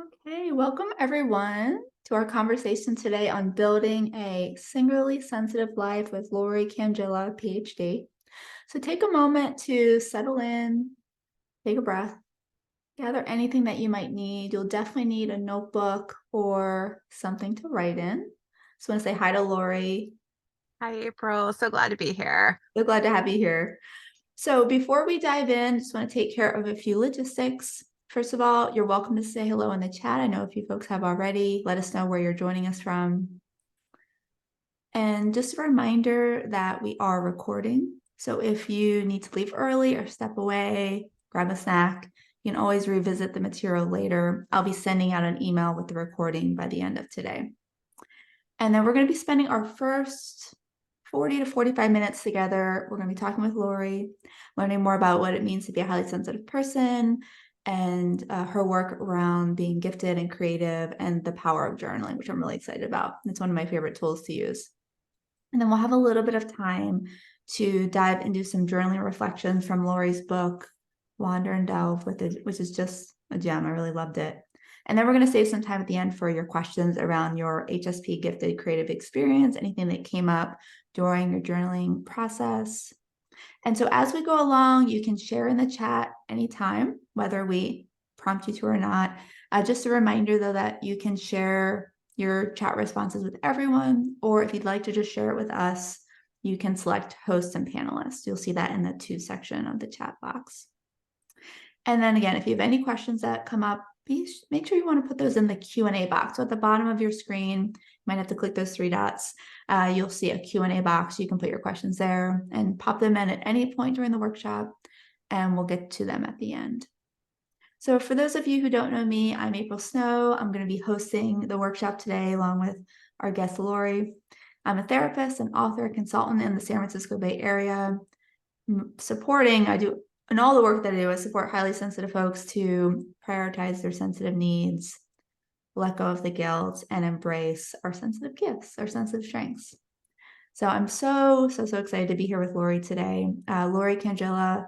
Okay, welcome everyone to our conversation today on building a singularly sensitive life with Lori Cangilla, PhD. So take a moment to settle in, take a breath, gather anything that you might need. You'll definitely need a notebook or something to write in. Just want to say hi to Lori. Hi, April. So glad to be here. So glad to have you here. So before we dive in, just want to take care of a few logistics. First of all, you're welcome to say hello in the chat. I know a few folks have already. Let us know where you're joining us from. And just a reminder that we are recording. So if you need to leave early or step away, grab a snack, you can always revisit the material later. I'll be sending out an email with the recording by the end of today. And then we're going to be spending our first 40 to 45 minutes together. We're going to be talking with Lori, learning more about what it means to be a highly sensitive person and her work around being gifted and creative and the power of journaling, which I'm really excited about. It's one of my favorite tools to use. And then we'll have a little bit of time to dive into some journaling reflections from Lori's book, Wander and Delve, which is just a gem. I really loved it. And then we're going to save some time at the end for your questions around your HSP gifted creative experience, anything that came up during your journaling process. And so as we go along, you can share in the chat anytime, whether we prompt you to or not. Just a reminder, though, that you can share your chat responses with everyone, or if you'd like to just share it with us, you can select hosts and panelists. You'll see that in the to section of the chat box. And then again, if you have any questions that come up, make sure you want to put those in the Q&A box. So at the bottom of your screen, you might have to click those three dots. You'll see a Q&A box. You can put your questions there and pop them in at any point during the workshop, and we'll get to them at the end. So for those of you who don't know me, I'm April Snow. I'm going to be hosting the workshop today along with our guest, Lori. I'm a therapist, an author, a consultant in the San Francisco Bay Area. And all the work that I do, I support highly sensitive folks to prioritize their sensitive needs, let go of the guilt, and embrace our sensitive gifts, our sensitive strengths. So I'm so excited to be here with Lori today. Lori Cangilla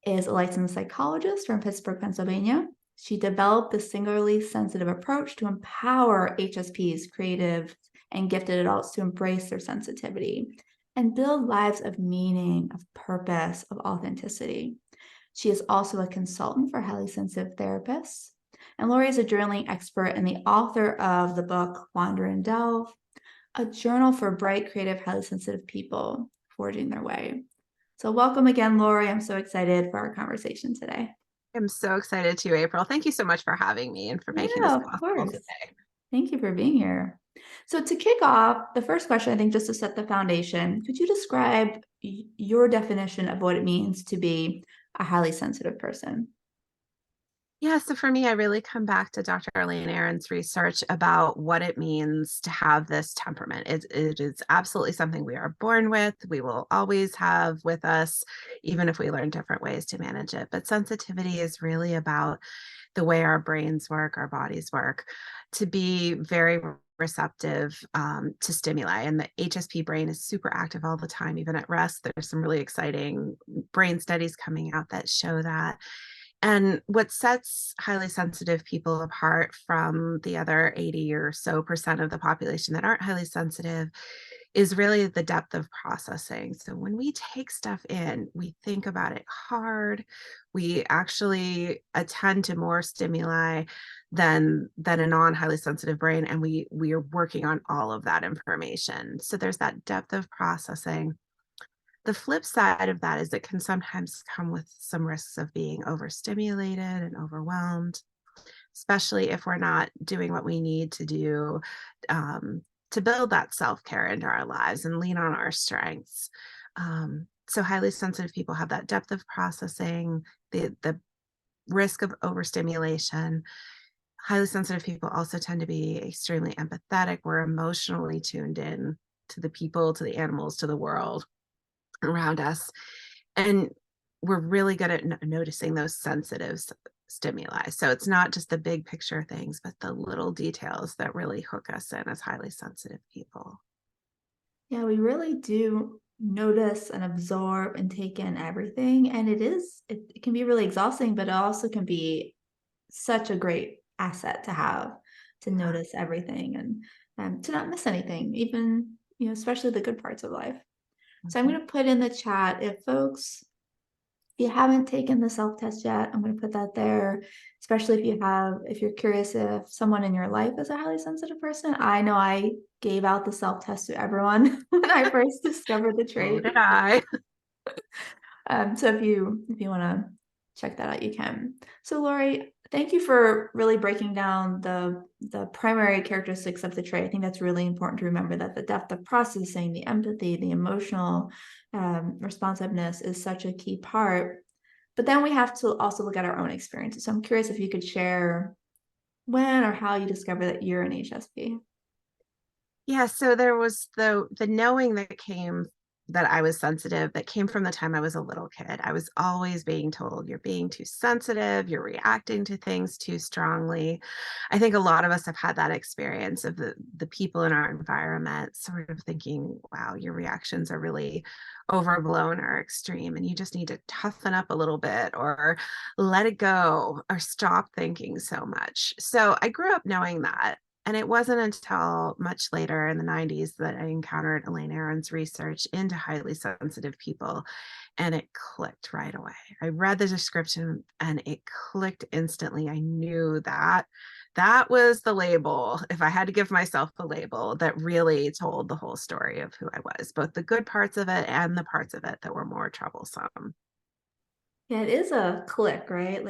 is a licensed psychologist from Pittsburgh, Pennsylvania. She developed the singularly sensitive approach to empower HSPs, creative and gifted adults to embrace their sensitivity and build lives of meaning, of purpose, of authenticity. She is also a consultant for highly sensitive therapists. And Lori is a journaling expert and the author of the book Wander and Delve, a journal for bright, creative, highly sensitive people forging their way. So welcome again, Lori. I'm so excited for our conversation today. I'm so excited too, April. Thank you so much for having me and for making this Yeah, of possible course. today. Thank you for being here. So to kick off, the first question, I think, just to set the foundation, could you describe your definition of what it means to be a highly sensitive person? Yeah, so for me, I really come back to Dr. Elaine Aron's research about what it means to have this temperament. It is absolutely something we are born with, we will always have with us, even if we learn different ways to manage it. But sensitivity is really about the way our brains work, our bodies work, to be very receptive to stimuli. And the HSP brain is super active all the time, even at rest. There's some really exciting brain studies coming out that show that. And what sets highly sensitive people apart from the other 80 or so percent of the population that aren't highly sensitive is really the depth of processing. So when we take stuff in, we think about it hard. We actually attend to more stimuli than a non-highly sensitive brain, and we are working on all of that information. So there's that depth of processing. The flip side of that is it can sometimes come with some risks of being overstimulated and overwhelmed, especially if we're not doing what we need to do to build that self-care into our lives and lean on our strengths. So highly sensitive people have that depth of processing, the risk of overstimulation. Highly sensitive people also tend to be extremely empathetic. We're emotionally tuned in to the people, to the animals, to the world around us. And we're really good at noticing those sensitive stimuli. So it's not just the big picture things, but the little details that really hook us in as highly sensitive people. Yeah, we really do notice and absorb and take in everything. And it can be really exhausting, but it also can be such a great asset to have, to Yeah. notice everything and to not miss anything, even, especially the good parts of life. So I'm Mhm. going to put in the chat, if you haven't taken the self-test yet, I'm going to put that there, especially if you're curious if someone in your life is a highly sensitive person. I know I gave out the self-test to everyone when I first discovered the So trait. did I. So if you want to check that out, you can. So Lori, thank you for really breaking down the primary characteristics of the trait. I think that's really important to remember, that the depth of processing, the empathy, the emotional responsiveness is such a key part. But then we have to also look at our own experiences. So I'm curious if you could share when or how you discovered that you're an HSP. Yeah, so there was the knowing that came that I was sensitive that came from the time I was a little kid. I was always being told you're being too sensitive, you're reacting to things too strongly. I think a lot of us have had that experience of the people in our environment sort of thinking, wow, your reactions are really overblown or extreme and you just need to toughen up a little bit or let it go or stop thinking so much. So I grew up knowing that. And it wasn't until much later in the 90s that I encountered Elaine Aron's research into highly sensitive people, and it clicked right away. I read the description and it clicked instantly. I knew that that was the label, if I had to give myself the label, that really told the whole story of who I was, both the good parts of it and the parts of it that were more troublesome. Yeah, it is a click, right?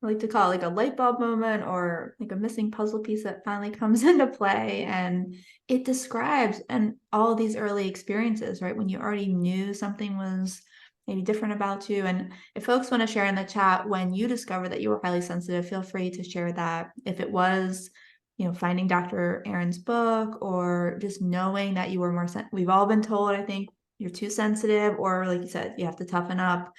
I like to call it like a light bulb moment, or like a missing puzzle piece that finally comes into play. And it describes and all these early experiences, right? When you already knew something was maybe different about you. And if folks want to share in the chat when you discovered that you were highly sensitive, feel free to share that. If it was, finding Dr. Aaron's book, or just knowing that you were we've all been told, I think, you're too sensitive, or like you said, you have to toughen up.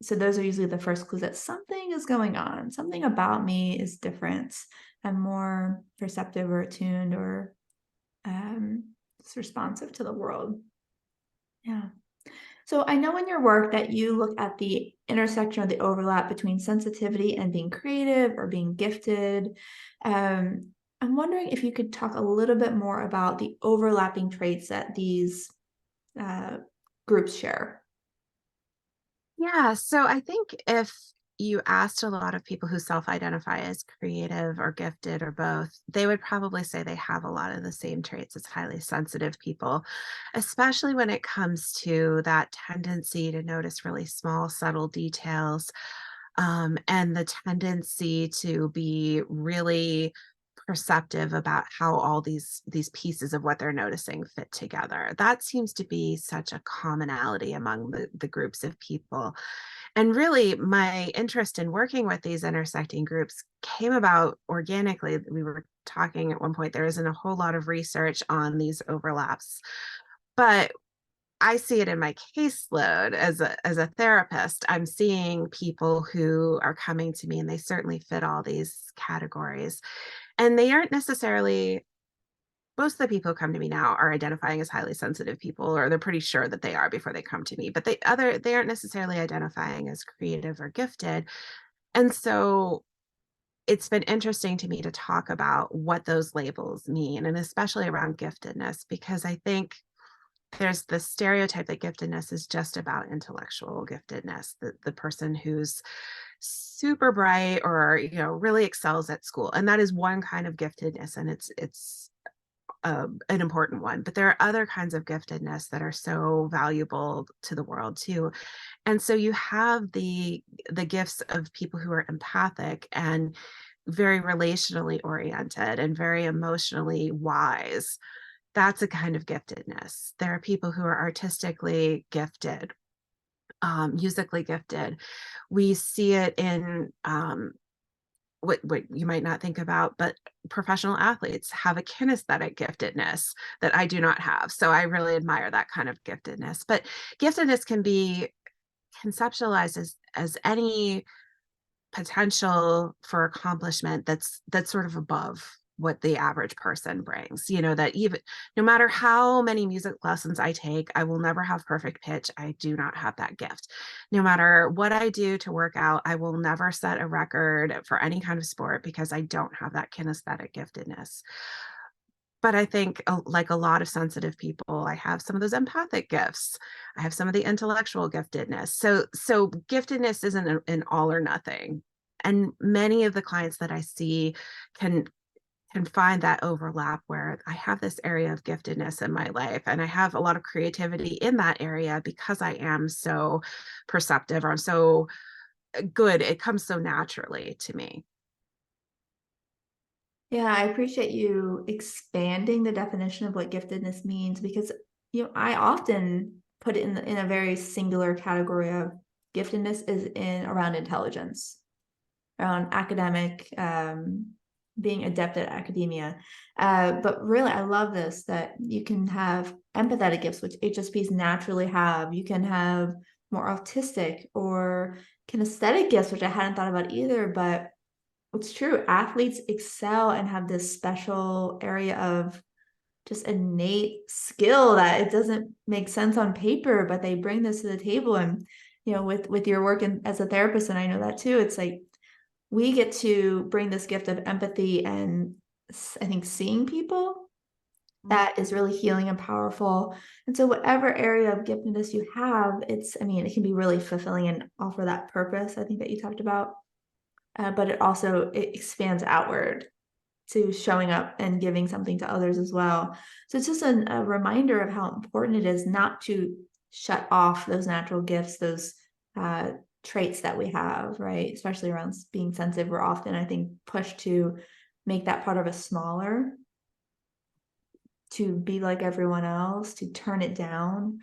So those are usually the first clues that something is going on. Something about me is different. I'm more perceptive or attuned, or just responsive to the world. Yeah. So I know in your work that you look at the intersection or the overlap between sensitivity and being creative or being gifted. Um, I'm wondering if you could talk a little bit more about the overlapping traits that these uh, groups share. Yeah, so I think if you asked a lot of people who self-identify as creative or gifted or both, they would probably say they have a lot of the same traits as highly sensitive people, especially when it comes to that tendency to notice really small, subtle details, and the tendency to be really perceptive about how all these pieces of what they're noticing fit together. That seems to be such a commonality among the groups of people. And really, my interest in working with these intersecting groups came about organically. We were talking at one point, there isn't a whole lot of research on these overlaps, but I see it in my caseload as a therapist. I'm seeing people who are coming to me and they certainly fit all these categories. And they aren't necessarily, most of the people who come to me now are identifying as highly sensitive people, or they're pretty sure that they are before they come to me, but they aren't necessarily identifying as creative or gifted. And so it's been interesting to me to talk about what those labels mean, and especially around giftedness, because I think there's the stereotype that giftedness is just about intellectual giftedness, the person who's super bright or really excels at school, and that is one kind of giftedness, and it's an important one. But there are other kinds of giftedness that are so valuable to the world too. And so you have the gifts of people who are empathic and very relationally oriented and very emotionally wise. That's a kind of giftedness. There are people who are artistically gifted, musically gifted. We see it in what you might not think about, but professional athletes have a kinesthetic giftedness that I do not have. So I really admire that kind of giftedness. But giftedness can be conceptualized as any potential for accomplishment that's sort of above what the average person brings. That even no matter how many music lessons I take, I will never have perfect pitch. I do not have that gift. No matter what I do to work out, I will never set a record for any kind of sport because I don't have that kinesthetic giftedness. But I think, like a lot of sensitive people, I have some of those empathic gifts. I have some of the intellectual giftedness. So giftedness isn't an all or nothing. And many of the clients that I see can find that overlap where I have this area of giftedness in my life and I have a lot of creativity in that area because I am so perceptive or I'm so good. It comes so naturally to me. Yeah, I appreciate you expanding the definition of what giftedness means because I often put it in a very singular category of giftedness is in around intelligence, around academic, being adept at academia. But really, I love this that you can have empathetic gifts, which HSPs naturally have. You can have more autistic or kinesthetic gifts, which I hadn't thought about either, but it's true. Athletes excel and have this special area of just innate skill that it doesn't make sense on paper, but they bring this to the table. And with your work as a therapist, and I know that too, it's like we get to bring this gift of empathy and I think seeing people that is really healing and powerful. And so whatever area of giftedness you have, it can be really fulfilling and offer that purpose, I think that you talked about. But it expands outward to showing up and giving something to others as well. So it's just a reminder of how important it is not to shut off those natural gifts, those uh, traits that we have, right? Especially around being sensitive, we're often, I think, pushed to make that part of us smaller, to be like everyone else, to turn it down.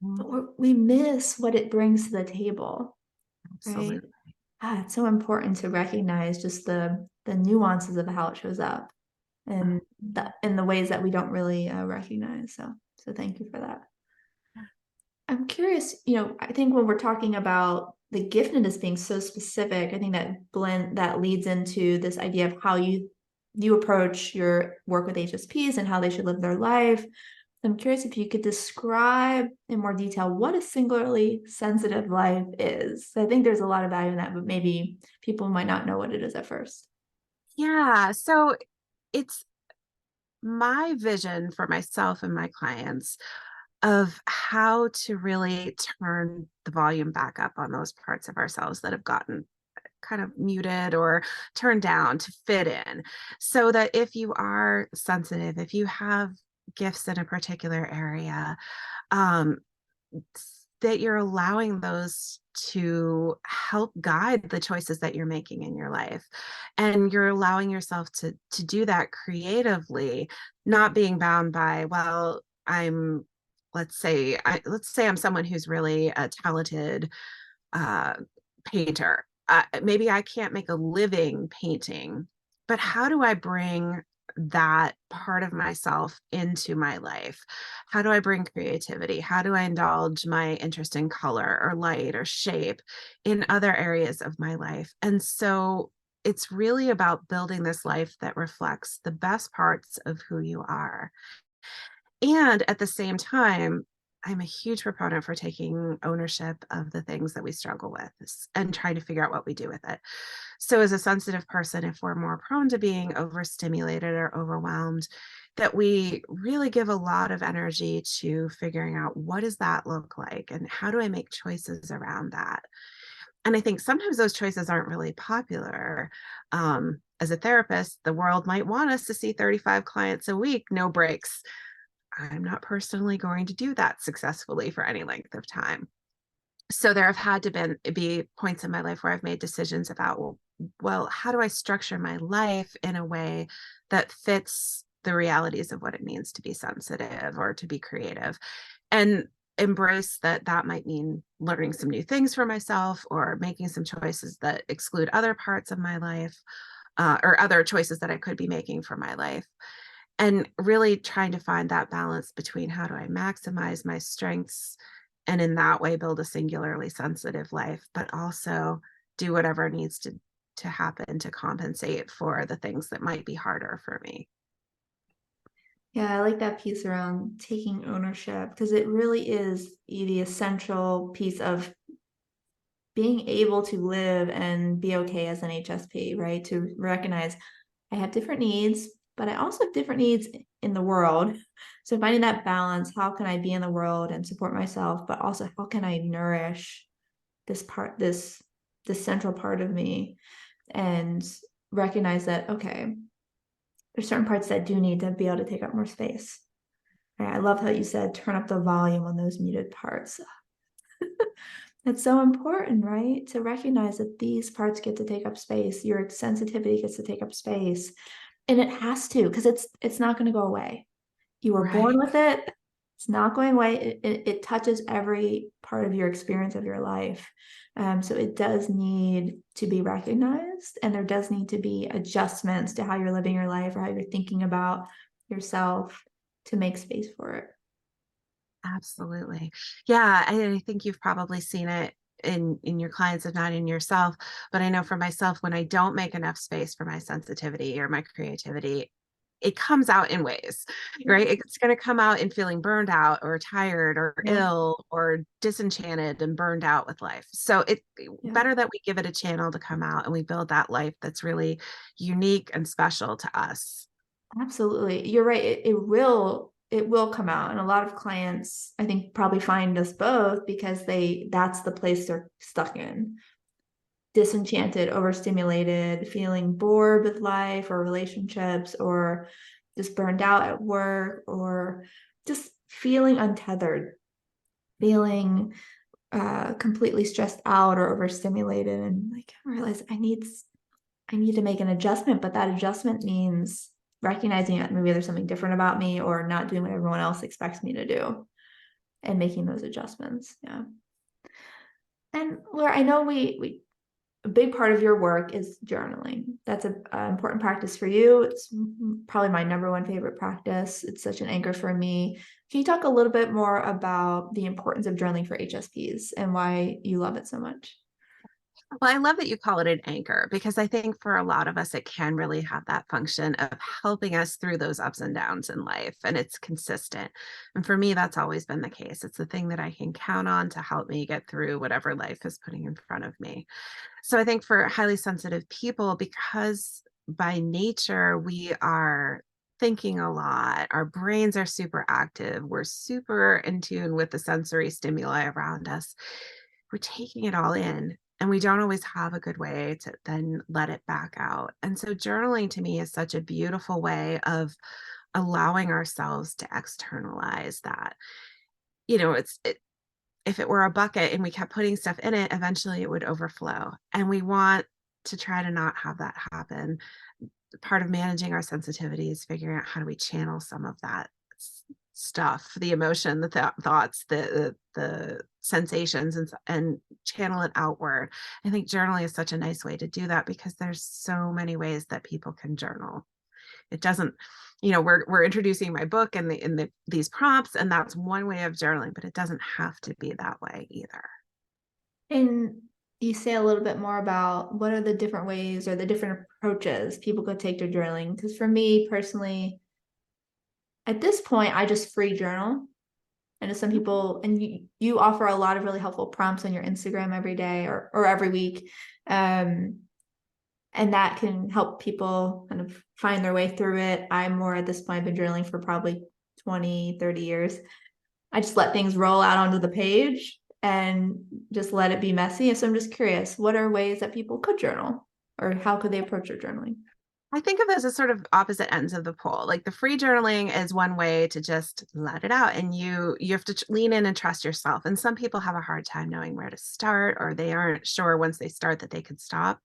Mhm. But we miss what it brings to the table, right? Absolutely. It's so important to recognize just the nuances of how it shows up and in the ways that we don't really recognize. So thank you for that. I'm curious, I think when we're talking about the giftedness being so specific, I think that leads into this idea of how you approach your work with HSPs and how they should live their life. I'm curious if you could describe in more detail what a singularly sensitive life is. I think there's a lot of value in that, but maybe people might not know what it is at first. Yeah. So it's my vision for myself and my clients of how to really turn the volume back up on those parts of ourselves that have gotten kind of muted or turned down to fit in. So that if you are sensitive, if you have gifts in a particular area, um, that you're allowing those to help guide the choices that you're making in your life, and you're allowing yourself to do that creatively, not being bound by, well, I'm let's say I'm someone who's really a talented uh, painter. Maybe I can't make a living painting, but how do I bring that part of myself into my life? How do I bring creativity? How do I indulge my interest in color or light or shape in other areas of my life? And so it's really about building this life that reflects the best parts of who you are. And at the same time, I'm a huge proponent for taking ownership of the things that we struggle with and trying to figure out what we do with it. So, as a sensitive person, if we're more prone to being overstimulated or overwhelmed, that we really give a lot of energy to figuring out what does that look like and how do I make choices around that. And I think sometimes those choices aren't really popular. As a therapist, the world might want us to see 35 clients a week, no breaks. I'm not personally going to do that successfully for any length of time. So there have had to be points in my life where I've made decisions about, well, how do I structure my life in a way that fits the realities of what it means to be sensitive or to be creative, and embrace that that might mean learning some new things for myself or making some choices that exclude other parts of my life, or other choices that I could be making for my life, and really trying to find that balance between how do I maximize my strengths and in that way build a singularly sensitive life, but also do whatever needs to to happen to compensate for the things that might be harder for me. Yeah, I like that piece around taking ownership because it really is the essential piece of being able to live and be okay as an HSP, right? To recognize I have different needs, but I also have different needs in the world. So finding that balance, how can I be in the world and support myself, but also how can I nourish this part, this central part of me, and recognize that, okay, there's certain parts that do need to be able to take up more space. Right? I love how you said turn up the volume on those muted parts. It's so important, right? To recognize that these parts get to take up space. Your sensitivity gets to take up space. And it has to, because it's not going to go away. You were born Right. with it. It's not going away. It touches every part of your experience of your life. So it does need to be recognized, and there does need to be adjustments to how you're living your life or how you're thinking about yourself to make space for it. Absolutely. Yeah, I think you've probably seen it in your clients, if not in yourself. But I know for myself, when I don't make enough space for my sensitivity or my creativity, it comes out in ways, Yeah. right? It's going to come out in feeling burned out or tired or Yeah. ill or disenchanted and burned out with life. So it Yeah. better that we give it a channel to come out and we build that life that's really unique and special to us. Absolutely. You're right. It will come out. And a lot of clients, I think, probably find us both because that's the place they're stuck in. Disenchanted, overstimulated, feeling bored with life or relationships, or just burned out at work, or just feeling untethered, feeling completely stressed out or overstimulated. And like I realize I need to make an adjustment, but that adjustment means recognizing that maybe there's something different about me or not doing what everyone else expects me to do and making those adjustments. Yeah. And Laura, I know we a big part of your work is journaling. That's a important practice for you. It's probably my number one favorite practice. It's such an anchor for me. Can you talk a little bit more about the importance of journaling for HSPs and why you love it so much? Well, I love that you call it an anchor because I think for a lot of us, it can really have that function of helping us through those ups and downs in life. And it's consistent. And for me, that's always been the case. It's the thing that I can count on to help me get through whatever life is putting in front of me. So I think for highly sensitive people, because by nature we are thinking a lot, our brains are super active, we're super in tune with the sensory stimuli around us, we're taking it all in. And we don't always have a good way to then let it back out. And so, journaling to me is such a beautiful way of allowing ourselves to externalize that. If it were a bucket and we kept putting stuff in it, eventually it would overflow. And we want to try to not have that happen. Part of managing our sensitivity is figuring out how do we channel some of that stuff, the emotion, the thoughts, the sensations, and channel it outward. I think journaling is such a nice way to do that because there's so many ways that people can journal. It doesn't, we're introducing my book and these prompts, and that's one way of journaling, but it doesn't have to be that way either. And you say a little bit more about what are the different ways or the different approaches people could take to journaling? Because for me personally, at this point, I just free journal. And to some people, and you offer a lot of really helpful prompts on your Instagram every day or every week. And that can help people kind of find their way through it. I'm more at this point, I've been journaling for probably 20, 30 years. I just let things roll out onto the page and just let it be messy. And so I'm just curious, what are ways that people could journal or how could they approach their journaling? I think of those as sort of opposite ends of the pole. Like the free journaling is one way to just let it out, and you have to lean in and trust yourself. And some people have a hard time knowing where to start, or they aren't sure once they start that they could stop.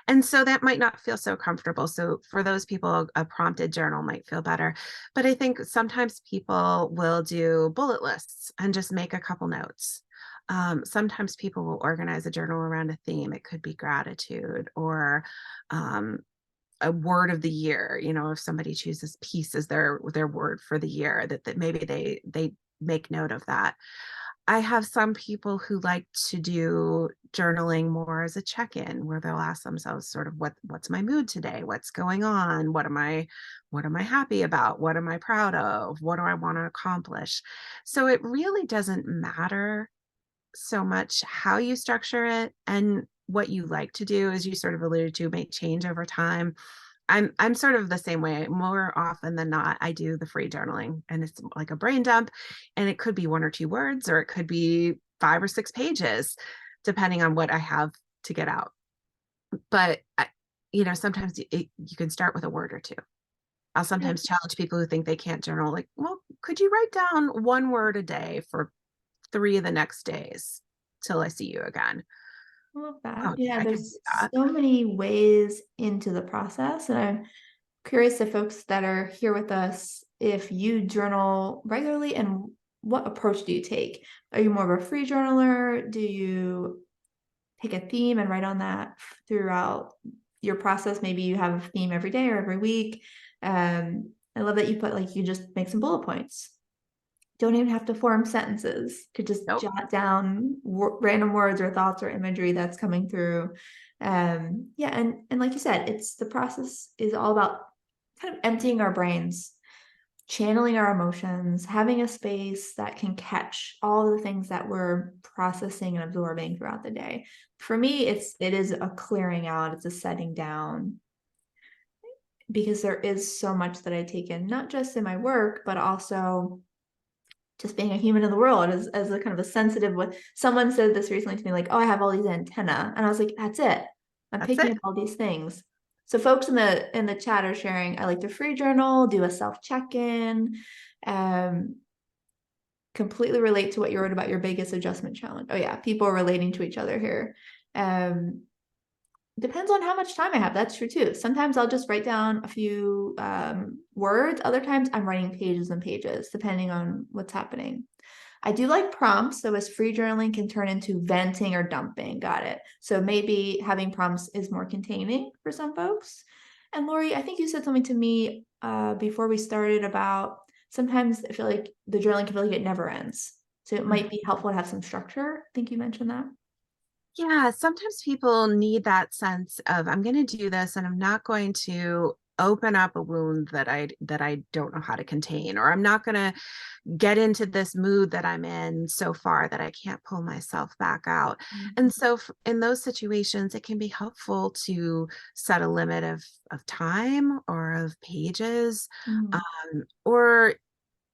And so that might not feel so comfortable. So for those people, a prompted journal might feel better. But I think sometimes people will do bullet lists and just make a couple notes. Sometimes people will organize a journal around a theme. It could be gratitude or um, a word of the year. If somebody chooses peace as their word for the year, that maybe they make note of that. I have some people who like to do journaling more as a check-in, where they'll ask themselves sort of what's my mood today? What's going on? What am I happy about? What am I proud of? What do I want to accomplish? So it really doesn't matter so much how you structure it, and what you like to do, as you sort of alluded to, may change over time. I'm sort of the same way. More often than not, I do the free journaling, and it's like a brain dump, and it could be one or two words, or it could be 5 or 6 pages, depending on what I have to get out. But sometimes you can start with a word or two. I'll Yeah, sometimes challenge people who think they can't journal, like, well, could you write down one word a day for 3 of the next days till I see you again? I love that. Oh, Yeah, I can do there's that. so many ways into the process, and I'm curious if folks that are here with us, if you journal regularly and what approach do you take? Are you more of a free journaler? Do you pick a theme and write on that throughout your process? Maybe you have a theme every day or every week. I love that you put like you just make some bullet points. Don't even have to form sentences. Could just Nope. jot down random words or thoughts or imagery that's coming through. Yeah, and like you said, it's the process is all about kind of emptying our brains, channeling our emotions, having a space that can catch all the things that we're processing and absorbing throughout the day. For me, it is a clearing out, it's a setting down because there is so much that I take in, not just in my work, but also just being a human in the world as a kind of a sensitive what someone said this recently to me, like, oh, I have all these antenna. And I was like, that's it. I'm That's picking it. up all these things. So folks in the chat are sharing, I like to free journal, do a self check-in, um, completely relate to what you wrote about your biggest adjustment challenge. Oh yeah, people are relating to each other here. Um, Depends on how much time I have. That's true too. Sometimes I'll just write down a few words. Other times I'm writing pages and pages, depending on what's happening. I do like prompts, so as free journaling can turn into venting or dumping. Got it. So maybe having prompts is more containing for some folks. And Lori, I think you said something to me before we started about sometimes I feel like the journaling can feel like it never ends. So it might be helpful to have some structure. I think you mentioned that. Yeah, sometimes people need that sense of, I'm going to do this and I'm not going to open up a wound that I don't know how to contain, or I'm not going to get into this mood that I'm in so far that I can't pull myself back out. And Mhm. so in those situations, it can be helpful to set a limit of time or of pages, Mhm. or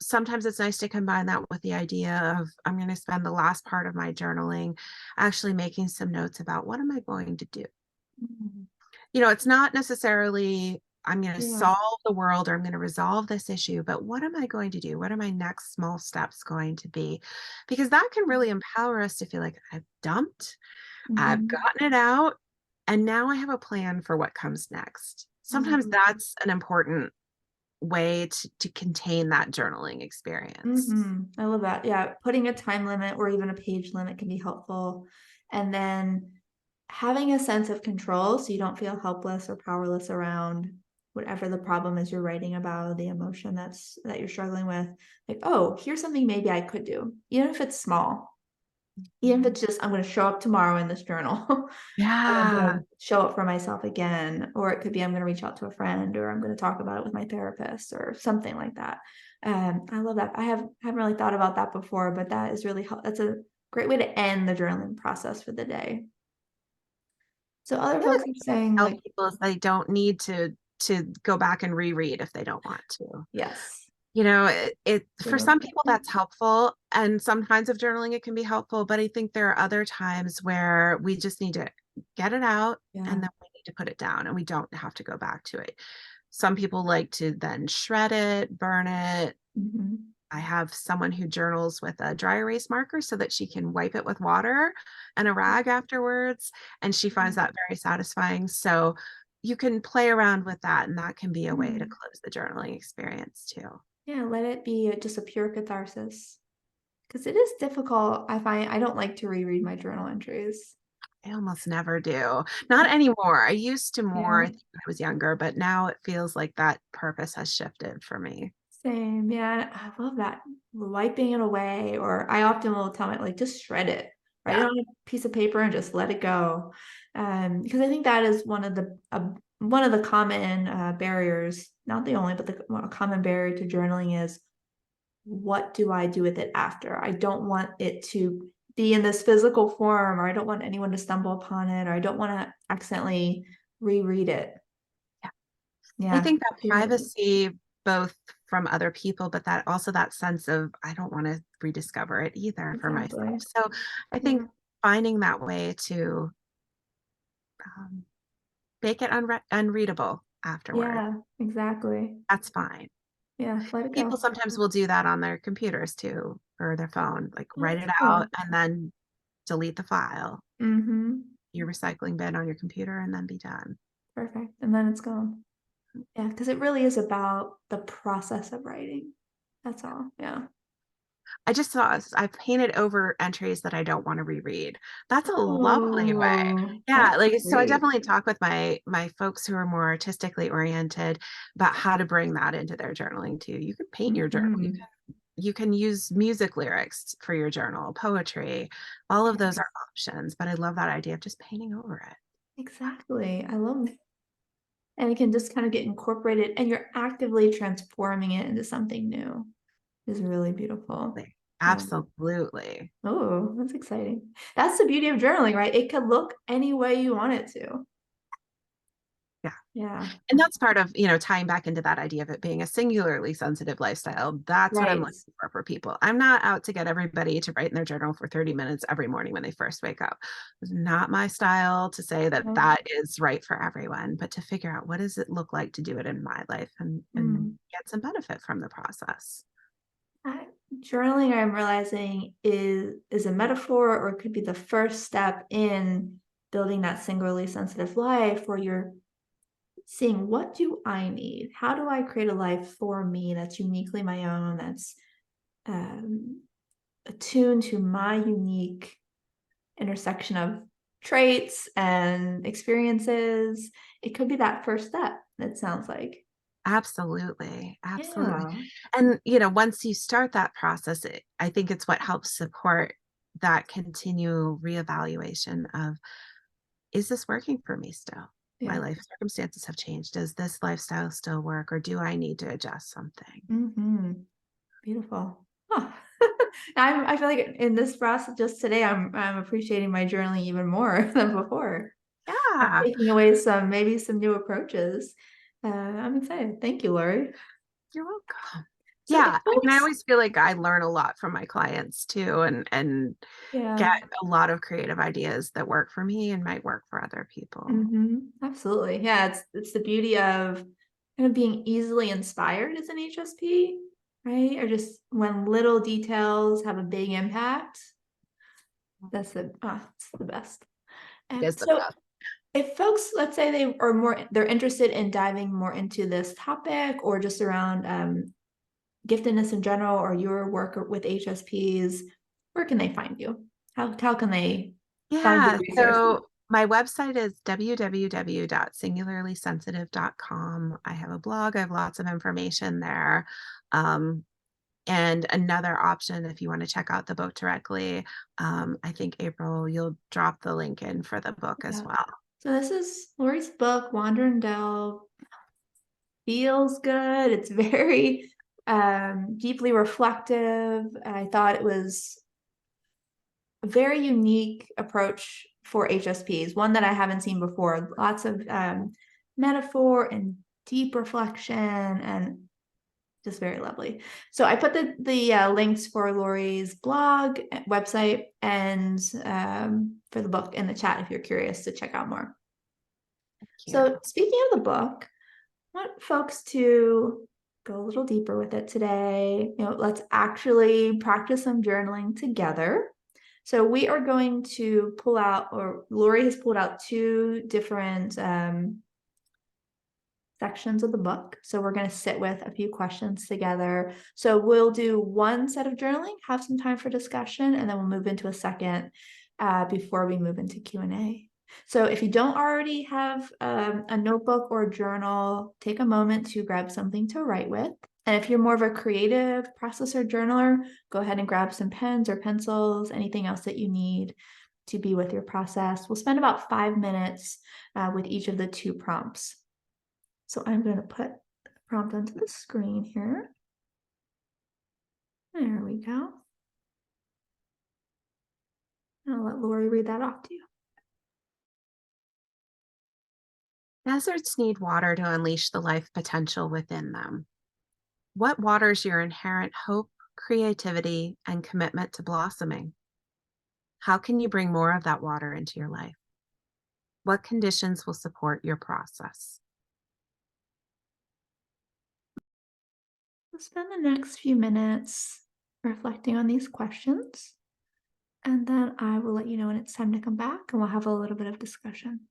sometimes it's nice to combine that with the idea of, I'm going to spend the last part of my journaling actually making some notes about what am I going to do. Mhm. It's not necessarily I'm going to Yeah. solve the world or I'm going to resolve this issue, but what am I going to do? What are my next small steps going to be? Because that can really empower us to feel like I've dumped, I've Mhm. gotten it out, and now I have a plan for what comes next. Sometimes Mhm. that's an important way to contain that journaling experience. I love that. Yeah, putting a time limit or even a page limit can be helpful. And then having a sense of control so you don't feel helpless or powerless around whatever the problem is you're writing about, the emotion that you're struggling with. Like, oh, here's something maybe I could do, even if it's small. Even if it's just I'm going to show up tomorrow in this journal. And I'm going Yeah. to show up for myself again. Or it could be I'm going to reach out to a friend or I'm going to talk about it with my therapist or something like that. I love that. Haven't really thought about that before, but that is really that's a great way to end the journaling process for the day. So other The other folks thing are I saying tell like, people is they don't need to go back and reread if they don't want to. yes. It They for don't- some people that's helpful, and some kinds of journaling it can be helpful, but I think there are other times where we just need to get it out Yeah. and then we need to put it down and we don't have to go back to it. Some people like to then shred it, burn it. Mhm. I have someone who journals with a dry erase marker so that she can wipe it with water and a rag afterwards, and she finds that very satisfying. So you can play around with that, and that can be a way to Mhm. close the journaling experience too. Yeah, let it be just a pure catharsis. Because it is difficult. I find I don't like to reread my journal entries. I almost never do. Not anymore. I used to more, Yeah. I think, when I was younger, but now it feels like that purpose has shifted for me. Same. Yeah. I love that. Wiping it away, or I often will tell my like just shred it, write it Yeah. on a piece of paper and just let it go. Because I think that is one of the common barriers, not the only, but a common barrier to journaling is what do I do with it after? I don't want it to be in this physical form, or I don't want anyone to stumble upon it, or I don't want to accidentally reread it. I Yeah. think that Period. privacy, both from other people, but that also that sense of I don't want to rediscover it either for myself. Exactly. So I think Yeah. finding that way to um, make it unreadable afterward, Yeah, exactly. that's fine. Yeah, let it People go. sometimes will do that on their computers too, or their phone, like Well, write that's it out true. and then delete the file, Mm-hmm. your recycling bin on your computer, and then be done. Perfect. And then it's gone. Yeah, because it really is about the process of writing. That's all. Yeah. I just saw I've painted over entries that I don't want to reread. That's a lovely way. Oh, Yeah, that's like so I great. definitely talk with my folks who are more artistically oriented about how to bring that into their journaling too. You can paint your journal. Mm-hmm. You can use music lyrics for your journal, poetry. All of those are Yes, options, but I love that idea of just painting over it. exactly. I love it. And it can just kind of get incorporated, and you're actively transforming it into something new. Is really beautiful. Like, Yeah. absolutely. Oh, that's exciting. That's the beauty of journaling, right? It could look any way you want it to. Yeah. Yeah. And that's part of, you know, tying back into that idea of it being a singularly sensitive lifestyle. That's what I'm Right. looking for people. I'm not out to get everybody to write in their journal for 30 minutes every morning when they first wake up. It's not my style to say that No. that is right for everyone, but to figure out what does it look like to do it in my life and Mm. get some benefit from the process. I- Journaling, I'm realizing, is a metaphor, or it could be the first step in building that singularly sensitive life, where you're seeing, what do I need? How do I create a life for me that's uniquely my own, that's um, attuned to my unique intersection of traits and experiences? It could be that first step, it sounds like. Absolutely. Absolutely. Yeah. And, you know, once you start that process, I think it's what helps support that continual reevaluation of is this working for me still? My Yeah. life circumstances have changed. Does this lifestyle still work, or do I need to adjust something? Hmm. Beautiful. Huh. I feel like in this process just today, I'm appreciating my journaling even more than before. I'm Yeah, taking away maybe some new approaches. I'm excited. Thank you, Lori. you're welcome. So if Yeah, I mean, I folks, always feel like I learn a lot from my clients too, and get yeah, a lot of creative ideas that work for me and might work for other people. absolutely. Yeah, it's the beauty of kind of being easily inspired as an HSP, right? Or just when little details have a big impact. It's the best. It is the So best. if folks, let's say they're interested in diving more into this topic, or just around giftedness in general, or your work with HSPs, where can they find you? How can they find your Yeah. resources? So my website is www.singularlysensitive.com. I have a blog. I have lots of information there. Um, and another option, if you want to check out the book directly, I think April, you'll drop the link in for the book as Yeah. well. So this is Lori's book, Wander and Delve. Feels good. It's very deeply reflective. I thought it was a very unique approach for HSPs, one that I haven't seen before. Lots of metaphor and deep reflection, and just very lovely. So I put the links for Lori's blog, website, and for the book in the chat if you're curious to check out more. Thank you. So speaking of the book, I want folks to go a little deeper with it today. Let's actually practice some journaling together. So we are going to pull out, or Lori has pulled out, two different sections of the book. So we're going to sit with a few questions together. So we'll do one set of journaling, have some time for discussion, and then we'll move into a second before we move into Q&A. So if you don't already have a notebook or a journal, take a moment to grab something to write with. And if you're more of a creative processor journaler, go ahead and grab some pens or pencils, anything else that you need to be with your process. We'll spend about 5 minutes with each of the 2 prompts. So I'm going to put the prompt onto the screen here. There we go. I'll let Lori read that off to you. Deserts need water to unleash the life potential within them. What waters your inherent hope, creativity, and commitment to blossoming? How can you bring more of that water into your life? What conditions will support your process? We'll spend the next few minutes reflecting on these questions, and then I will let you know when it's time to come back and we'll have a little bit of discussion.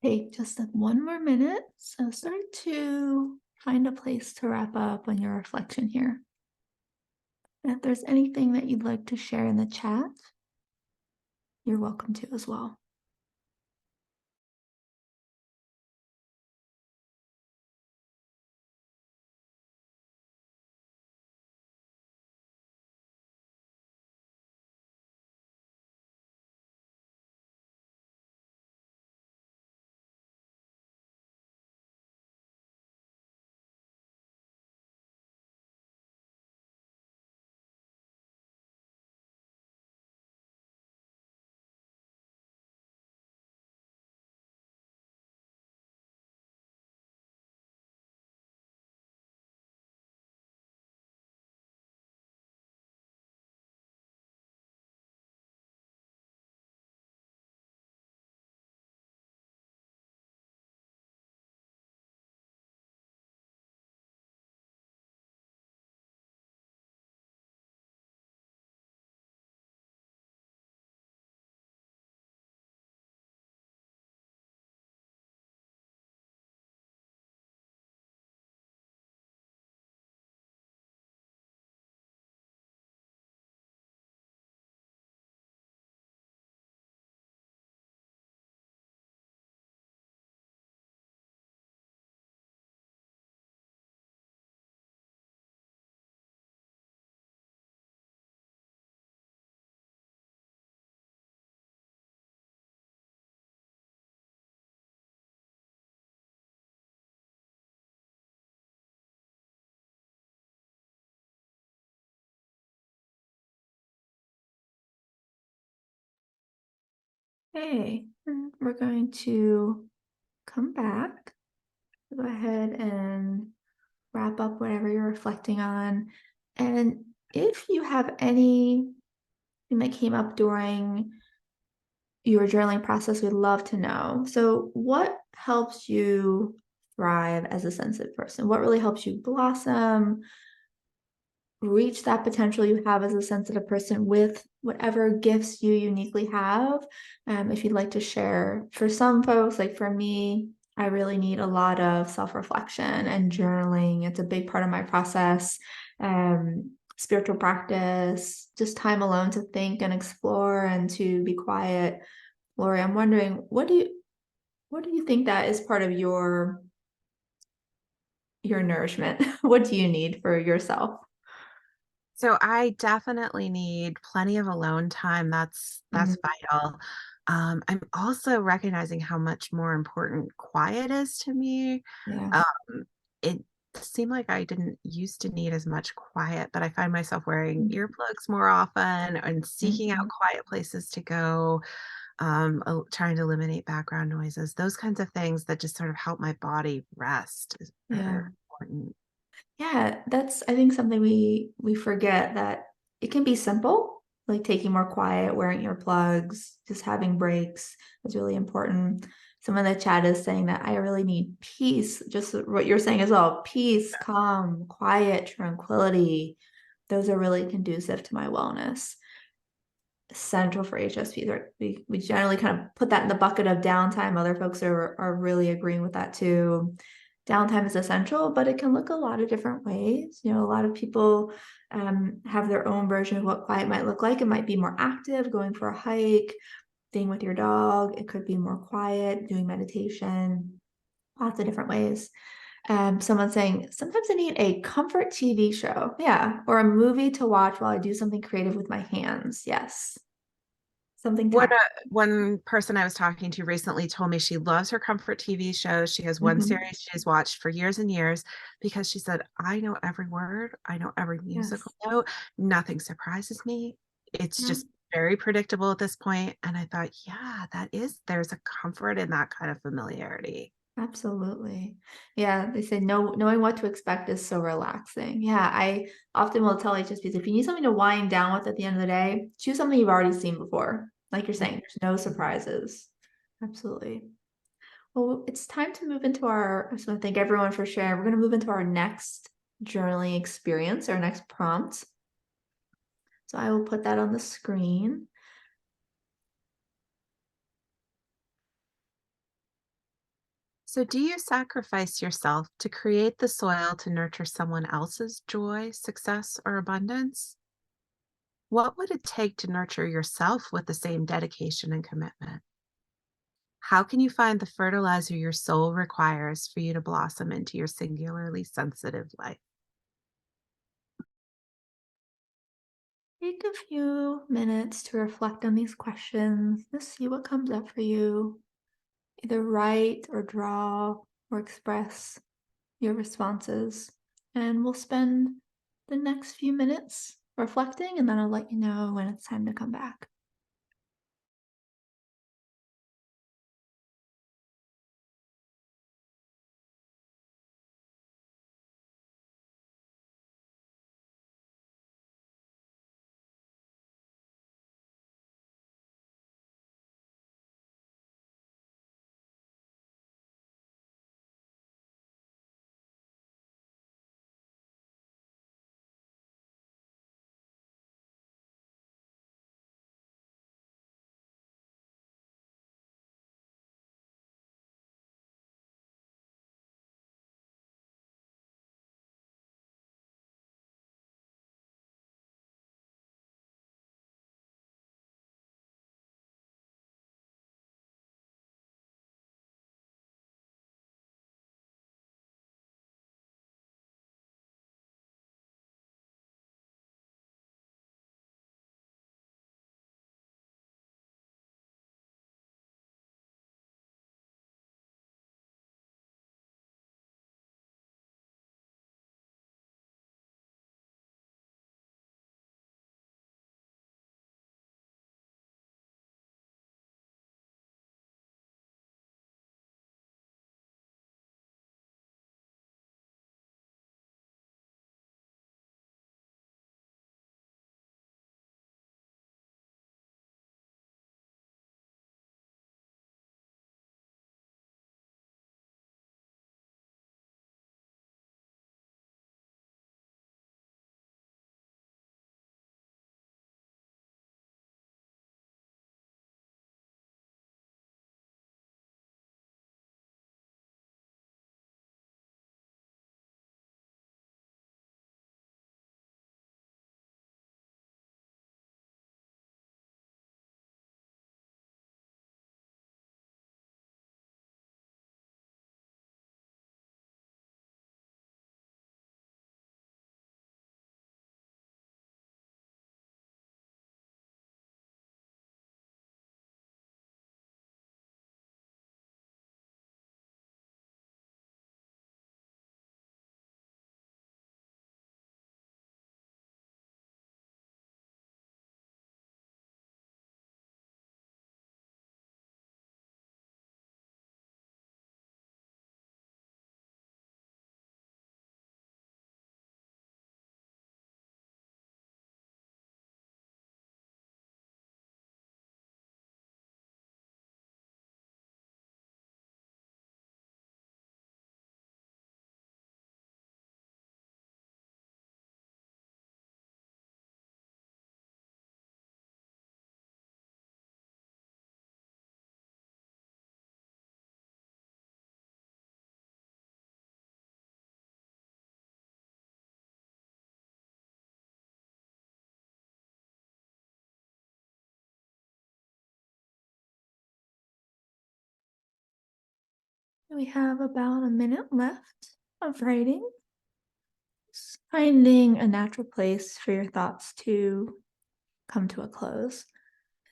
Take just one more minute. So start to find a place to wrap up on your reflection here. And if there's anything that you'd like to share in the chat, you're welcome to as well. Hey, and we're going to come back. Go ahead and wrap up whatever you're reflecting on. And if you have anything that came up during your journaling process, we'd love to know. So, what helps you thrive as a sensitive person? What really helps you blossom, reach that potential you have as a sensitive person with whatever gifts you uniquely have? If you'd like to share, for some folks, like for me, I really need a lot of self reflection and journaling. It's a big part of my process. Spiritual practice, just time alone to think and explore and to be quiet. Lori, I'm wondering, what do you think that is part of your nourishment? What do you need for yourself? So I definitely need plenty of alone time. That's Mm, vital. I'm also recognizing how much more important quiet is to me. yeah. Um, it seemed like I didn't used to need as much quiet, but I find myself wearing Mm, earplugs more often and seeking out mhm. quiet places to go, trying to eliminate background noises, those kinds of things that just sort of help my body rest Yeah. are important. Yeah, that's I think something we forget that it can be simple, like taking more quiet, wearing earplugs, just having breaks is really important. Someone in the chat is saying that I really need peace, just what you're saying as well. Peace, calm, quiet, tranquility. Those are really conducive to my wellness. Central for HSPs. We generally kind of put that in the bucket of downtime. Other folks are really agreeing with that too. Downtime is essential, but it can look a lot of different ways. A lot of people have their own version of what quiet might look like. It might be more active, going for a hike, being with your dog. It could be more quiet, doing meditation, lots of different ways. Someone saying, sometimes I need a comfort TV show. Yeah. Or a movie to watch while I do something creative with my hands. Yes. Something What tactile. one person I was talking to recently told me she loves her comfort TV shows. She has one Mhm. series she's watched for years and years because she said, I know every word, I know every musical Yes. note. Nothing surprises me. It's Yeah, just very predictable at this point. And I thought, yeah, there's a comfort in that kind of familiarity. absolutely. Yeah, they say knowing what to expect is so relaxing. Yeah, I often will tell HSPs if you need something to wind down with at the end of the day, choose something you've already seen before. Like you're saying, there's no surprises. Absolutely. Well, it's time to move into I just want to thank everyone for sharing. We're going to move into our next journaling experience, our next prompt. So I will put that on the screen. So, do you sacrifice yourself to create the soil to nurture someone else's joy, success, or abundance? What would it take to nurture yourself with the same dedication and commitment? How can you find the fertilizer your soul requires for you to blossom into your singularly sensitive life? Take a few minutes to reflect on these questions. Just see what comes up for you. Either write or draw or express your responses. And we'll spend the next few minutes reflecting, and then I'll let you know when it's time to come back. We have about a minute left of writing. Just finding a natural place for your thoughts to come to a close.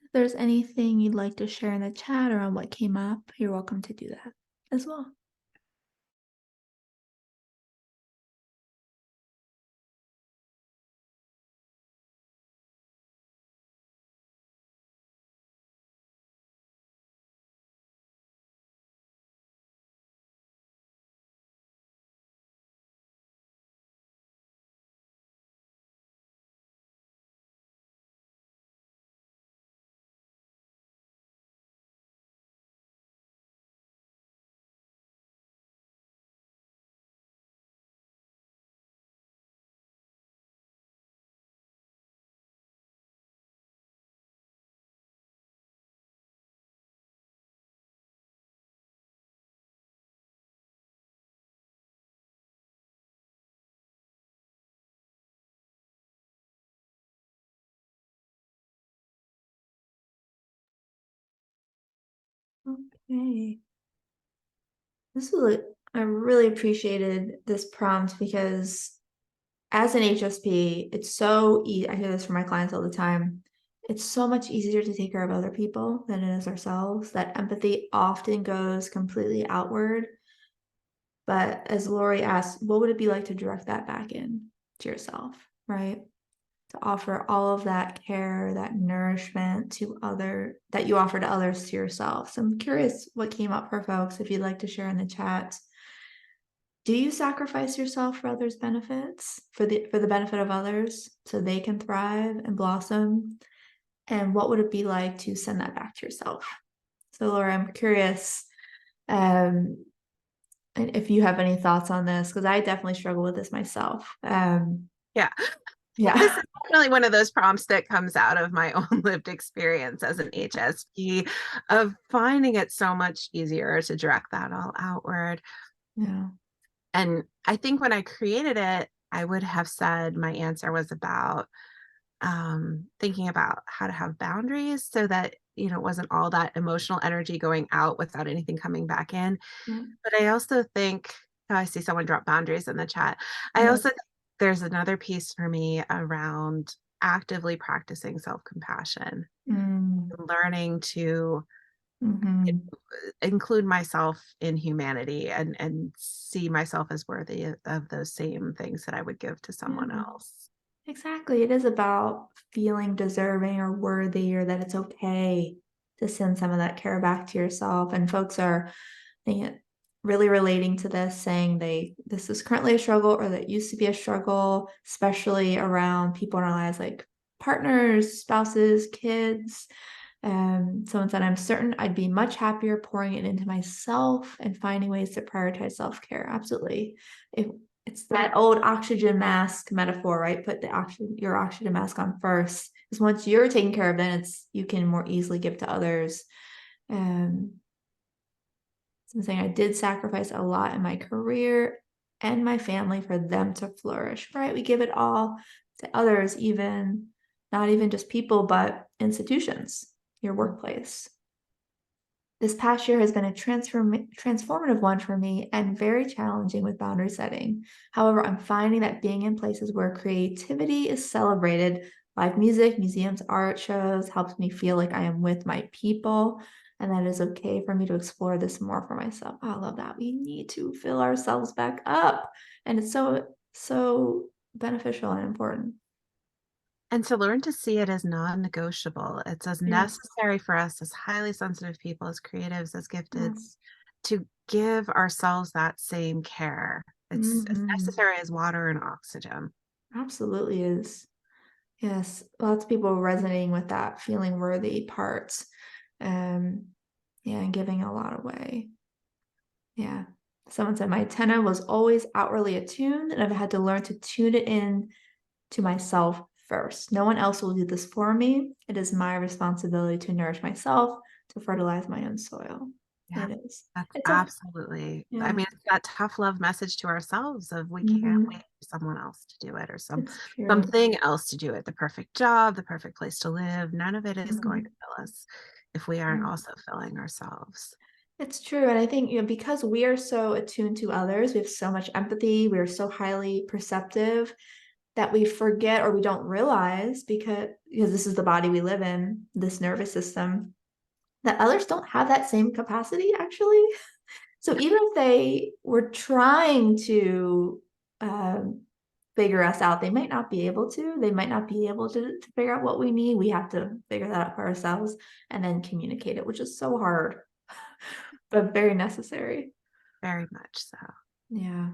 If there's anything you'd like to share in the chat or on what came up, you're welcome to do that as well. Okay. This was I really appreciated this prompt because as an HSP, it's so I hear this from my clients all the time. It's so much easier to take care of other people than it is ourselves. That empathy often goes completely outward. But as Lori asked, what would it be like to direct that back in to yourself, right? To offer all of that care, that nourishment that you offer to others to yourself. So I'm curious what came up for folks if you'd like to share in the chat. Do you sacrifice yourself for others' benefits, for the benefit of others, so they can thrive and blossom? And what would it be like to send that back to yourself? So Laura, I'm curious and if you have any thoughts on this, because I definitely struggle with this myself. Yeah. This Yeah. is definitely one of those prompts that comes out of my own lived experience as an HSP of finding it so much easier to direct that all outward. Yeah. And I think when I created it, I would have said my answer was about thinking about how to have boundaries so that, it wasn't all that emotional energy going out without anything coming back in. Yeah. But I also think, oh, I see someone drop boundaries in the chat. I Yeah. also think there's another piece for me around actively practicing self-compassion, Mm. learning to Mhm. include myself in humanity and see myself as worthy of those same things that I would give to someone Yeah. else. Exactly. It is about feeling deserving or worthy, or that it's okay to send some of that care back to yourself. And folks are, I think, really relating to this, saying this is currently a struggle or that used to be a struggle, especially around people in our lives like partners, spouses, kids. Someone said, I'm certain I'd be much happier pouring it into myself and finding ways to prioritize self-care. Absolutely. If it's that old oxygen mask metaphor, right? Put your oxygen mask on first. Because once you're taken care of, then you can more easily give to others. Um, Something I did sacrifice a lot in my career and my family for them to flourish, right? We give it all to others, even not even just people, but institutions, your workplace. This past year has been a transformative one for me and very challenging with boundary setting. However, I'm finding that being in places where creativity is celebrated, live music, museums, art shows, helps me feel like I am with my people and that it is okay for me to explore this more for myself. Oh, I love that. We need to fill ourselves back up. And it's so beneficial and important. And to learn to see it as non-negotiable. It's as Yes. necessary for us as highly sensitive people, as creatives, as gifted, Yes. to give ourselves that same care. It's as Hmm. necessary as water and oxygen. Absolutely is. Yes, lots of people resonating with that feeling worthy part. Um, yeah, and giving a lot away. Yeah. Someone said my antenna was always outwardly attuned, and I've had to learn to tune it in to myself first. No one else will do this for me. It is my responsibility to nourish myself, to fertilize my own soil. Yeah, It is. that's It's a absolutely, I yeah. mean, it's that tough love message to ourselves of we can't wait Hmm. for someone else to do it or It's true. something else to do it. The perfect job, the perfect place to live. None of it is going to Mhm. fill us if we aren't Yeah. also filling ourselves. It's true. And I think, because we are so attuned to others, we have so much empathy, we are so highly perceptive that we forget or we don't realize because this is the body we live in, this nervous system, that others don't have that same capacity actually. So even if they were trying to um, figure us out, they might not be able to. They might not be able to figure out what we need. We have to figure that out for ourselves and then communicate it, which is so hard, but very necessary. Very much so. Yeah.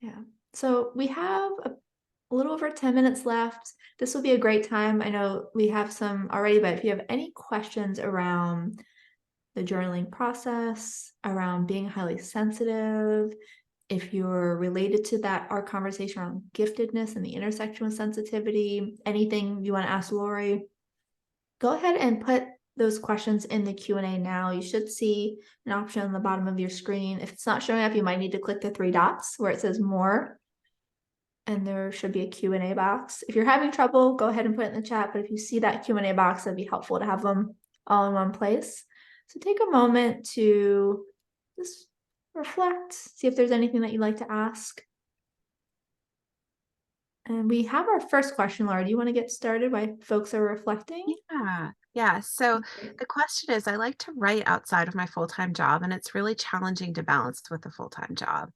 Yeah. So we have a little over 10 minutes left. This will be a great time. I know we have some already, but if you have any questions around the journaling process, around being highly sensitive, if you're related to that, our conversation around giftedness and the intersection with sensitivity, anything you want to ask Lori, go ahead and put those questions in the Q&A now. You should see an option on the bottom of your screen. If it's not showing up, you might need to click the three dots where it says more, and there should be a Q&A box. If you're having trouble, go ahead and put it in the chat, but if you see that Q&A box, it'd be helpful to have them all in one place. So take a moment to just reflect, see if there's anything that you'd like to ask. And we have our first question, Laura. Do you want to get started while folks are reflecting? Yeah. Yeah. So Okay. the question is, I like to write outside of my full-time job, and it's really challenging to balance with a full-time job.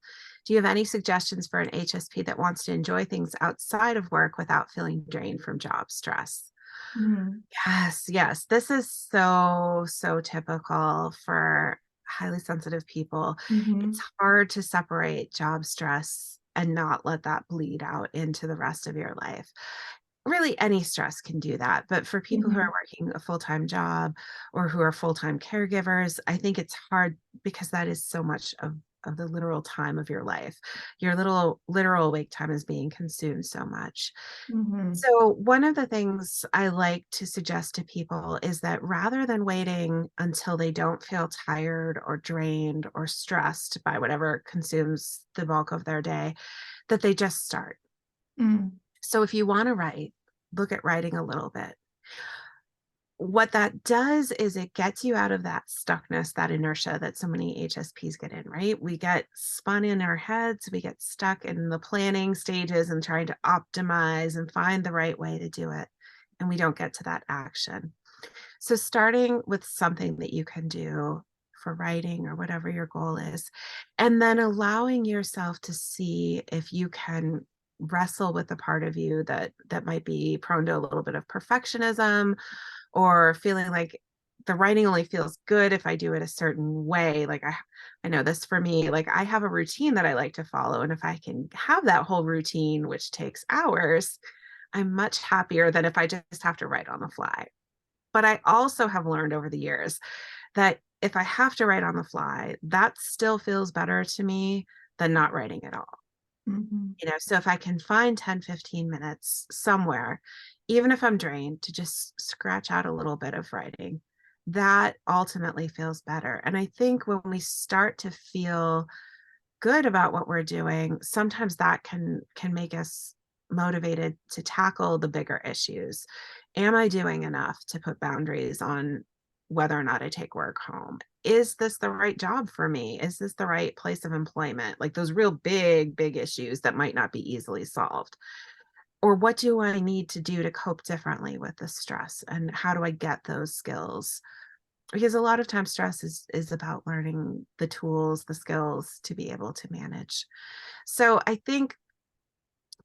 Do you have any suggestions for an HSP that wants to enjoy things outside of work without feeling drained from job stress? Mm, Yes, yes. This is so, so typical for highly sensitive people. It's mhm, hard to separate job stress and not let that bleed out into the rest of your life. Really, any stress can do that. But for people who are mhm, working a full-time job or who are full-time caregivers, I think it's hard because that is so much of the literal time of your life. Your little literal wake time is being consumed so much. mhm, So, one of the things I like to suggest to people is that rather than waiting until they don't feel tired or drained or stressed by whatever consumes the bulk of their day, that they just start. mm, So, if you want to write, look at writing a little bit. What that does is it gets you out of that stuckness, that inertia that so many HSPs get in, right? We get spun in our heads, we get stuck in the planning stages and trying to optimize and find the right way to do it. And we don't get to that action. So, starting with something that you can do for writing or whatever your goal is, and then allowing yourself to see if you can wrestle with the part of you that might be prone to a little bit of perfectionism or feeling like the writing only feels good if I do it a certain way. Like I know this for me, like I have a routine that I like to follow. And if I can have that whole routine, which takes hours, I'm much happier than if I just have to write on the fly. But I also have learned over the years that if I have to write on the fly, that still feels better to me than not writing at all. mhm, So if I can find 10, 15 minutes somewhere, even if I'm drained, to just scratch out a little bit of writing, that ultimately feels better. And I think when we start to feel good about what we're doing, sometimes that can make us motivated to tackle the bigger issues. Am I doing enough to put boundaries on whether or not I take work home? Is this the right job for me? Is this the right place of employment? Like those real big, big issues that might not be easily solved. Or what do I need to do to cope differently with the stress? And how do I get those skills? Because a lot of times stress is about learning the tools, the skills to be able to manage. So I think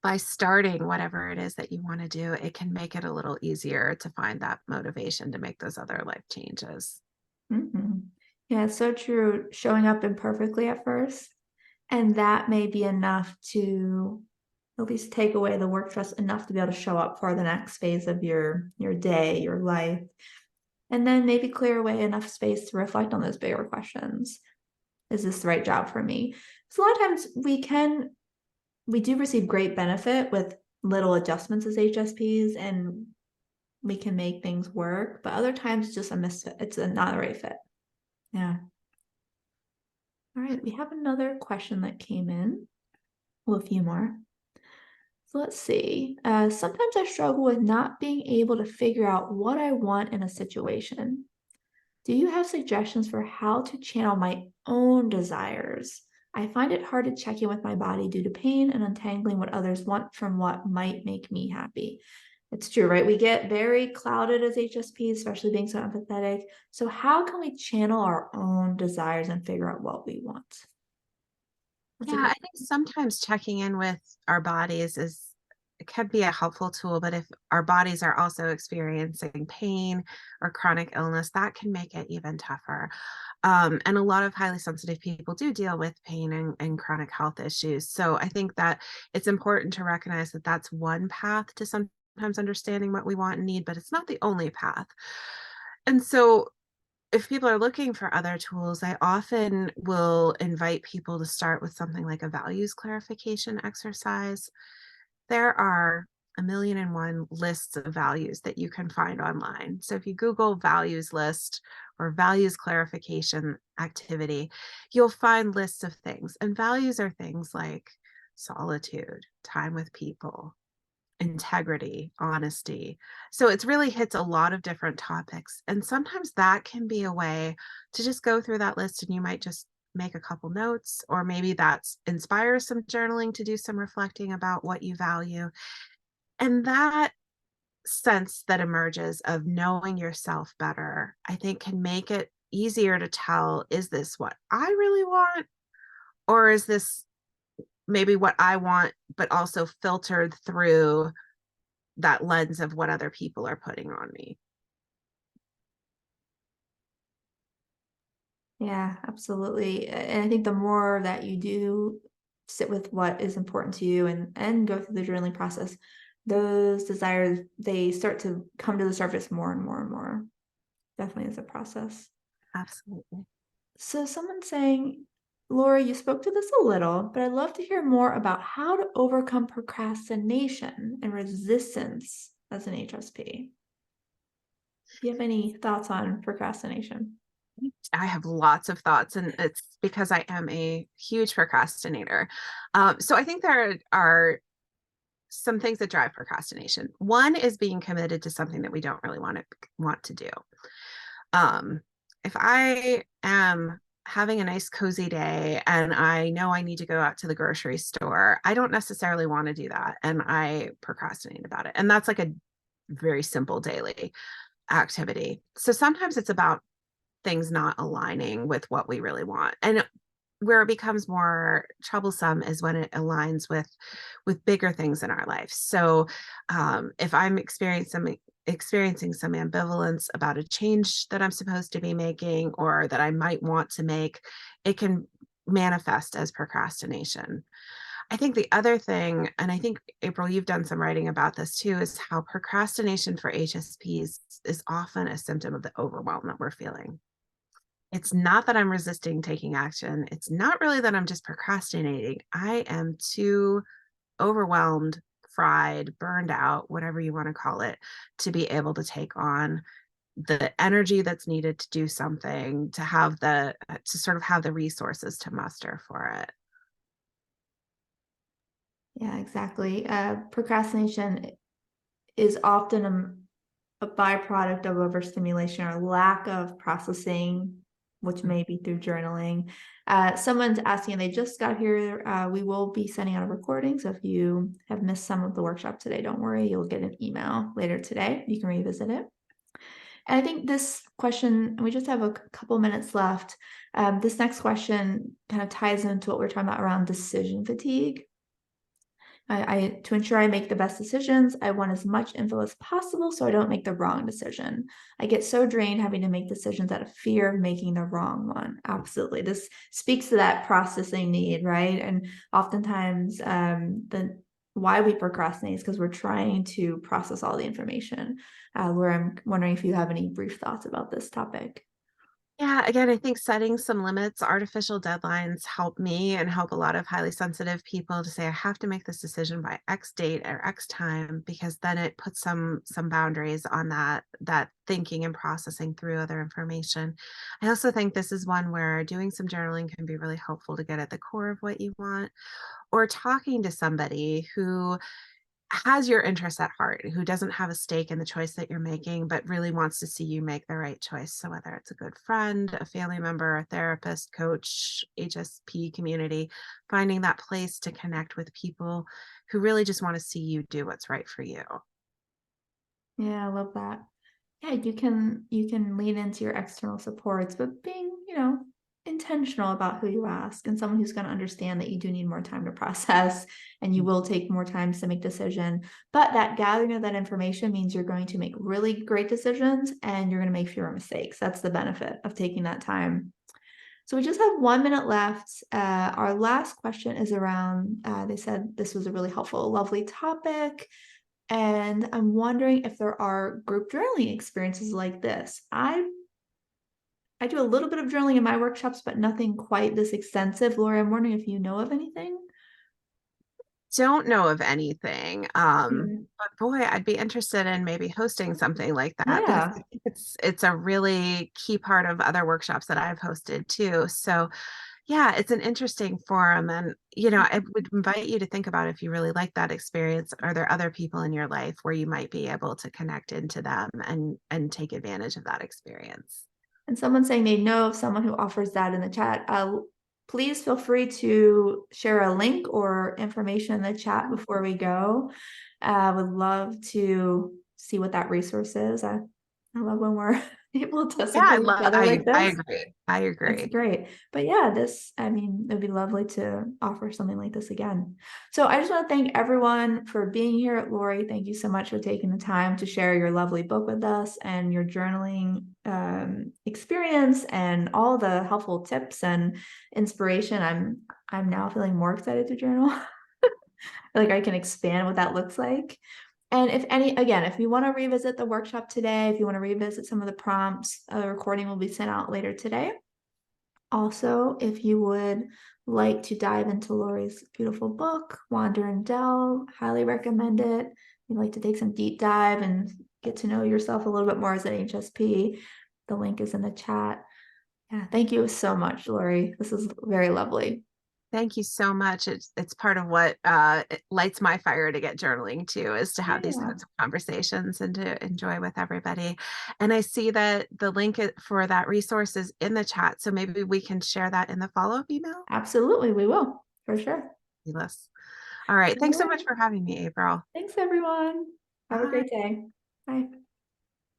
by starting whatever it is that you want to do, it can make it a little easier to find that motivation to make those other life changes. mhm. Yeah, it's so true. Showing up imperfectly at first, and that may be enough to at least take away the work stress enough to be able to show up for the next phase of your day, your life, and then maybe clear away enough space to reflect on those bigger questions. Is this the right job for me? So a lot of times we do receive great benefit with little adjustments as HSPs, and we can make things work, but other times it's just a misfit. It's not the right fit. Yeah. All right, we have another question that came in. Well, a few more. So let's see. Sometimes I struggle with not being able to figure out what I want in a situation. Do you have suggestions for how to channel my own desires? I find it hard to check in with my body due to pain and untangling what others want from what might make me happy. It's true, right? We get very clouded as HSPs, especially being so empathetic. So, how can we channel our own desires and figure out what we want? That's a Yeah, I good. think sometimes checking in with our bodies is it can be a helpful tool, but if our bodies are also experiencing pain or chronic illness, that can make it even tougher. And a lot of highly sensitive people do deal with pain and chronic health issues. So I think that it's important to recognize that that's one path to sometimes understanding what we want and need, but it's not the only path. And so if people are looking for other tools, I often will invite people to start with something like a values clarification exercise. There are a million and one lists of values that you can find online. So if you Google values list or values clarification activity, you'll find lists of things. And values are things like solitude, time with people, integrity, honesty. So it's really hits a lot of different topics. And sometimes that can be a way to just go through that list and you might just make a couple notes, or maybe that's inspires some journaling to do some reflecting about what you value. And that sense that emerges of knowing yourself better, I think can make it easier to tell, is this what I really want? Or is this maybe what I want, but also filtered through that lens of what other people are putting on me? Yeah, absolutely. And I think the more that you do sit with what is important to you and go through the journaling process, those desires they start to come to the surface more and more and more. Definitely is a process. Absolutely. So someone's saying, Laura, you spoke to this a little, but I'd love to hear more about how to overcome procrastination and resistance as an HSP. Do you have any thoughts on procrastination? I have lots of thoughts, and it's because I am a huge procrastinator. So I think there are some things that drive procrastination. One is being committed to something that we don't really want to do. Um, if I am having a nice cozy day and I know I need to go out to the grocery store, I don't necessarily want to do that, and I procrastinate about it. And that's like a very simple daily activity. So sometimes it's about things not aligning with what we really want. And where it becomes more troublesome is when it aligns with bigger things in our life. So if I'm experiencing some ambivalence about a change that I'm supposed to be making or that I might want to make, it can manifest as procrastination. I think the other thing, and I think, April, you've done some writing about this too, is how procrastination for HSPs is often a symptom of the overwhelm that we're feeling. It's not that I'm resisting taking action. It's not really that I'm just procrastinating. I am too overwhelmed, fried, burned out, whatever you want to call it, to be able to take on the energy that's needed to do something, to have to sort of have the resources to muster for it. Yeah, exactly. Procrastination is often a byproduct of overstimulation or lack of processing, which may be through journaling. Someone's asking, they just got here. We will be sending out a recording. So if you have missed some of the workshop today, don't worry, you'll get an email later today. You can revisit it. And I think this question, we just have a couple minutes left. This next question kind of ties into what we're talking about around decision fatigue. To ensure I make the best decisions, I want as much info as possible so I don't make the wrong decision. I get so drained having to make decisions out of fear of making the wrong one. Absolutely. This speaks to that processing need, right? And oftentimes, the why we procrastinate is because we're trying to process all the information. Where I'm wondering if you have any brief thoughts about this topic. Yeah, again, I think setting some limits, artificial deadlines help me and help a lot of highly sensitive people to say, I have to make this decision by X date or X time, because then it puts some boundaries on that thinking and processing through other information. I also think this is one where doing some journaling can be really helpful to get at the core of what you want, or talking to somebody who has your interests at heart, who doesn't have a stake in the choice that you're making, but really wants to see you make the right choice. So whether it's a good friend, a family member, a therapist, coach, HSP community, finding that place to connect with people who really just want to see you do what's right for you. Yeah, I love that. Yeah, you can lean into your external supports, but being, intentional about who you ask and someone who's going to understand that you do need more time to process and you will take more time to make decision. But that gathering of that information means you're going to make really great decisions and you're going to make fewer mistakes. That's the benefit of taking that time. So we just have 1 minute left. Our last question is around, they said this was a really helpful, lovely topic. And I'm wondering if there are group journaling experiences like this. I do a little bit of journaling in my workshops, but nothing quite this extensive. Laura, I'm wondering if you know of anything. Don't know of anything. Mhm. But boy, I'd be interested in maybe hosting something like that because I Yeah. think it's a really key part of other workshops that I've hosted too. So yeah, it's an interesting forum. And, I would invite you to think about if you really like that experience, are there other people in your life where you might be able to connect into them and take advantage of that experience? And someone's saying they know of someone who offers that in the chat. Please feel free to share a link or information in the chat before we go. I would love to see what that resource is. I love when we're able to Yeah, support each other like I this. agree. I That's agree. great. But yeah, it'd be lovely to offer something like this again. So I just want to thank everyone for being here. Lori, thank you so much for taking the time to share your lovely book with us and your journaling experience and all the helpful tips and inspiration. I'm now feeling more excited to journal. Like I can expand what that looks like. And if you want to revisit the workshop today, if you want to revisit some of the prompts, a recording will be sent out later today. Also, if you would like to dive into Lori's beautiful book, Wander and Delve, highly recommend it. You'd like to take some deep dive and get to know yourself a little bit more as an HSP, the link is in the chat. Yeah, thank you so much, Lori. This is very lovely. Thank you so much. It's part of what it lights my fire to get journaling too, is to have these Yeah, kinds of conversations and to enjoy with everybody. And I see that the link for that resource is in the chat. So maybe we can share that in the follow-up email. absolutely. We will, for sure. Fabulous. All right. All Thanks so right. much for having me, April. Thanks, everyone. Have a Bye. great day. Bye.